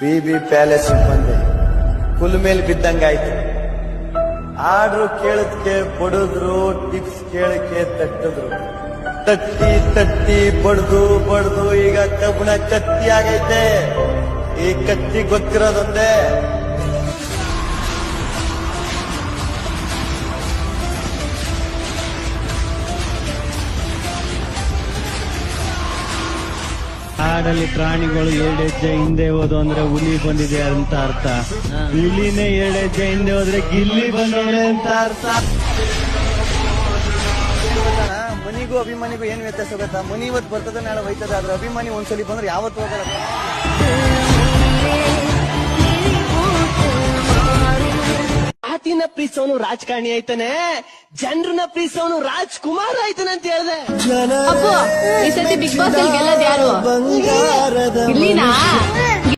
BB palace ಬಂದೆ, ಕುಲ್ ಮೇಲ್ ಬಿದ್ದಂಗಾಯ್ತು. Order ಕೇಳದ್ಕೆ ಬಡದ್ರು, tips ಕೇಳಕ್ಕೆ ತಟ್ಟಿದ್ರು. ತಟ್ಟಿ ತಟ್ಟಿ ಬಡ್ದು ಈಗ ಕಬ್ಬಣ ಕತ್ತಿ ಆಗೈತೆ. ಈ ಕತ್ತಿ ಗೊತ್ತಿರೋದೊಂದೇ, ಕಾಡಲ್ಲಿ ಪ್ರಾಣಿಗಳು 2 ಹೆಜ್ಜೆ ಹಿಂದೆ ಹೋದು ಅಂದ್ರೆ ಹುಲಿ ಬಂದಿದೆ ಅಂತ ಅರ್ಥ. ಹುಲಿನೇ 2 ಹೆಜ್ಜೆ ಹಿಂದೆ ಹೋದ್ರೆ ಗಿಲ್ಲಿ ಬಂದವಳೆ ಅಂತ ಅರ್ಥ. ಮನಿಗೂ ಅಭಿಮಾನಿಗೂ ಏನ್ ವ್ಯತ್ಯಾಸ ಗೊತ್ತಾ? ಮನಿ ಇವತ್ತು ಬರ್ತದೆ, ನಾಳೆ ಹೋಯ್ತದೆ. ಆದ್ರೆ ಅಭಿಮಾನಿ ಒಂದ್ಸಲಿ ಬಂದ್ರೆ ಯಾವತ್ತು ಹೋಗಲ್ಲ. ಆತಿನ ಪ್ರೀಸವನು ರಾಜಕಾರಣಿ ಆಯ್ತಾನೆ, ಜನರನ್ನ ಪ್ರೀಸವನು ರಾಜ್ಕುಮಾರ್ ಆಯ್ತಾನೆ ಅಂತ ಹೇಳ್ದೆ. ಅಪ್ಪು, ಈ ಸತಿ ಬಿಗ್ ಬಾಸ್ ಅಲ್ಲಿ ಗೆಲ್ಲೋದು ಯಾರು? ಇಲ್ಲಿನಾ?